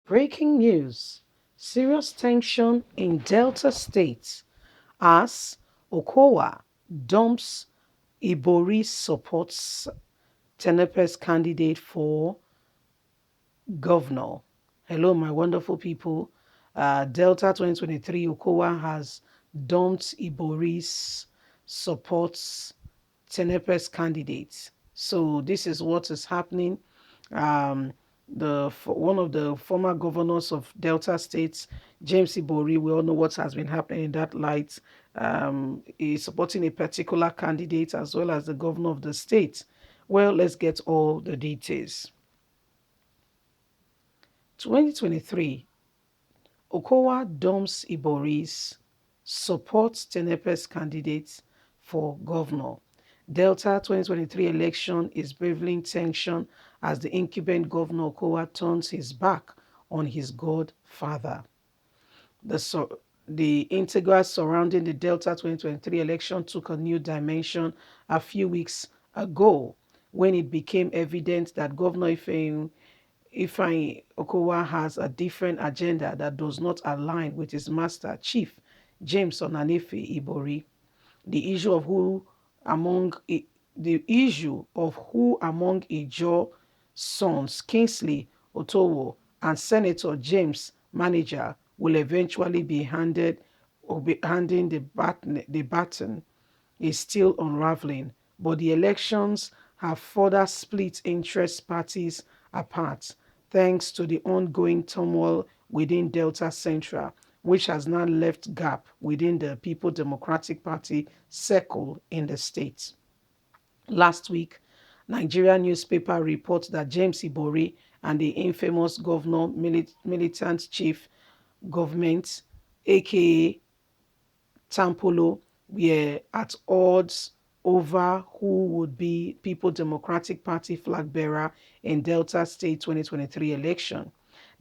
Breaking news. Serious tension in Delta State as Okowa dumps Ibori supports Tenepe's candidate for governor. Hello, my wonderful people. Delta 2023 Okowa has dumped Ibori's supports Tenepe's candidate. So this is what is happening. Um, one of the former governors of Delta States, James Ibori, we all know what has been happening in that light. Is supporting a particular candidate as well as the governor of the state. Well, let's get all the details. 2023, Okowa dumps Ibori's supports Tenepe's candidates for governor. Delta 2023 election is braving tension as the incumbent governor Okowa turns his back on his godfather. The integral surrounding the Delta 2023 election took a new dimension a few weeks ago when it became evident that Governor Ifeanyi Okowa has a different agenda that does not align with his master chief, James Onanefe Ibori. The issue of who among the issue of who among Ijo sons, Kingsley Otowo and Senator James Manager, will eventually be handing the baton is still unraveling, but the elections have further split interest parties apart thanks to the ongoing turmoil within Delta Central, which has now left gap within the People Democratic Party circle in the state. Last week, Nigerian newspaper reports that James Ibori and the infamous governor militant chief government, aka Tompolo, were at odds over who would be People Democratic Party flag bearer in Delta State 2023 election,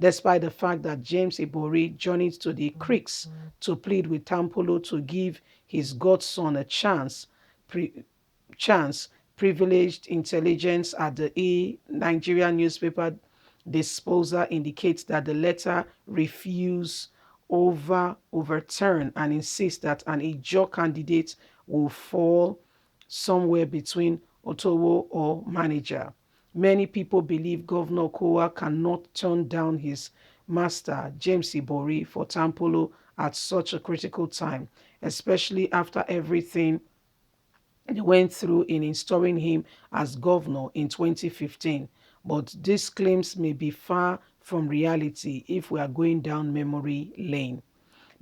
despite the fact that James Ibori journeyed to the creeks to plead with Tompolo to give his godson a chance. Privileged intelligence at the Nigerian newspaper disposal indicates that the letter refused overturn and insist that an Ijaw candidate will fall somewhere between Otowo or Manager. Many people believe Governor Okowa cannot turn down his master, James Ibori, for Tompolo at such a critical time, especially after everything they went through in installing him as governor in 2015. But these claims may be far from reality if we are going down memory lane.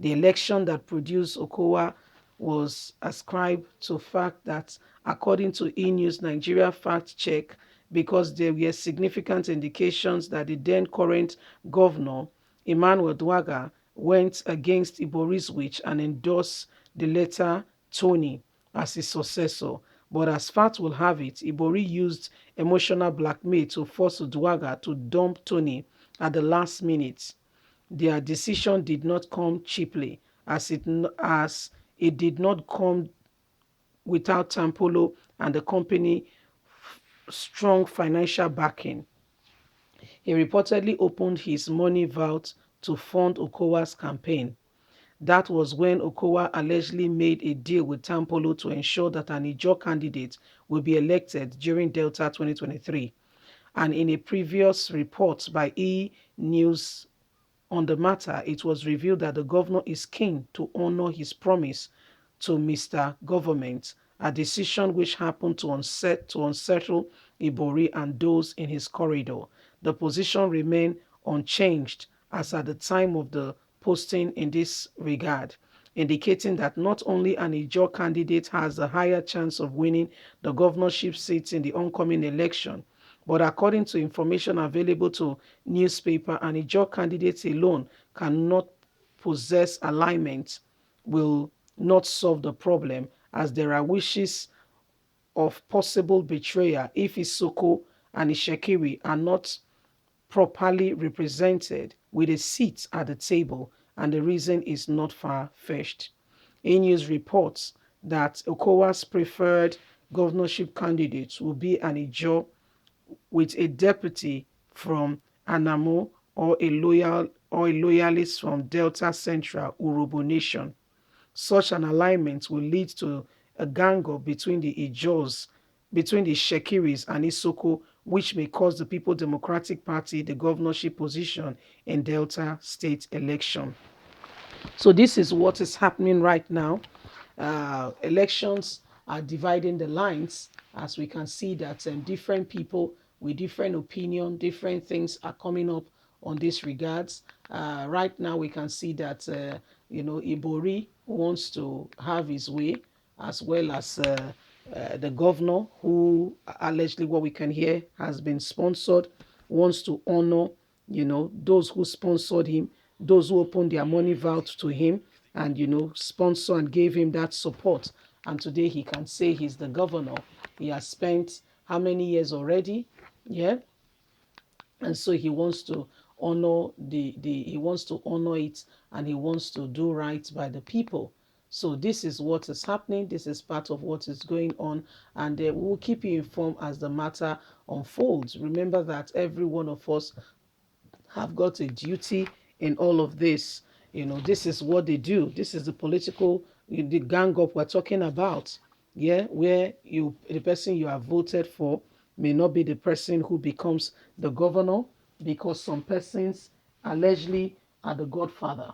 The election that produced Okowa was ascribed to fact that, according to E-News Nigeria Fact Check, because there were significant indications that the then current governor, Emmanuel Dwaga, went against Ibori's wish and endorsed the latter Tony as his successor. But as fact will have it, Ibori used emotional blackmail to force Dwaga to dump Tony at the last minute. Their decision did not come cheaply, as it did not come without Tampolo and the company strong financial backing. He reportedly opened his money vault to fund Okowa's campaign. That was when Okowa allegedly made a deal with Tompolo to ensure that an Ijaw candidate will be elected during Delta 2023. And in a previous report by E! News on the matter, it was revealed that the governor is keen to honor his promise to Mr. Government, a decision which happened to unsettle Ibori and those in his corridor. The position remained unchanged as at the time of the posting in this regard, indicating that not only an Ijaw candidate has a higher chance of winning the governorship seats in the oncoming election, but according to information available to newspaper, an Ijaw candidate alone cannot possess alignment will not solve the problem, as there are wishes of possible betrayal if Isoko and Ishekiri are not properly represented with a seat at the table, and the reason is not far-fetched. A-News reports that Okowa's preferred governorship candidate will be an Ijaw with a deputy from Anamo or a loyalist from Delta Central Urobo Nation. Such an alignment will lead to a gang-up between the Ijos, between the Shekiris and Isoko, which may cost the People Democratic Party the governorship position in Delta State election. So this is what is happening right now. Elections are dividing the lines, as we can see that different people with different opinion, different things are coming up on this regards. Right now, we can see that Ibori wants to have his way, as well as the governor, who allegedly, what we can hear, has been sponsored, wants to honor, those who sponsored him, those who opened their money vault to him, and sponsor and gave him that support. And today he can say he's the governor. He has spent how many years already? Yeah. And so he wants to honor he wants to honor it, and he wants to do right by the people. So this is what is happening. This is part of what is going on, and we'll keep you informed as the matter unfolds. Remember that every one of us have got a duty in all of this. This is what they do. This is the political, the gang up we're talking about. Yeah, where the person you have voted for may not be the person who becomes the governor, because some persons allegedly are the godfather.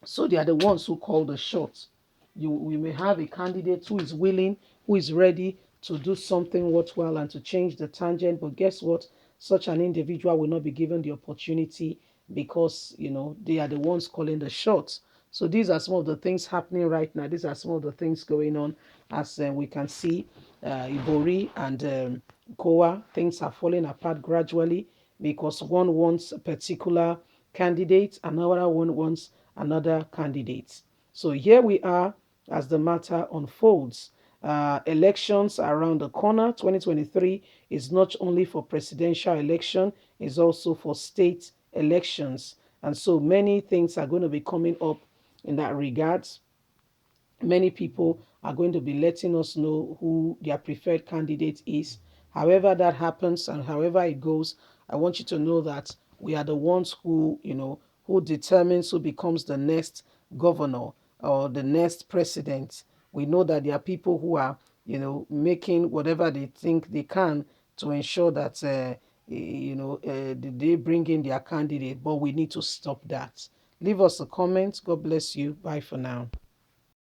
So they are the ones who call the shots. We may have a candidate who is willing, who is ready to do something worthwhile and to change the tangent. But guess what? Such an individual will not be given the opportunity, because, they are the ones calling the shots. So these are some of the things happening right now. These are some of the things going on. As we can see, Ibori and Okowa, things are falling apart gradually, because one wants a particular candidate, another one wants another candidate. So here we are as the matter unfolds. Elections are around the corner. 2023 is not only for presidential election, it's also for state elections. And so many things are going to be coming up in that regards. Many people are going to be letting us know who their preferred candidate is. However that happens and however it goes, I want you to know that we are the ones who determines who becomes the next governor or the next president. We know that there are people who are, making whatever they think they can to ensure that, they bring in their candidate, but we need to stop that. Leave us a comment. God bless you. Bye for now.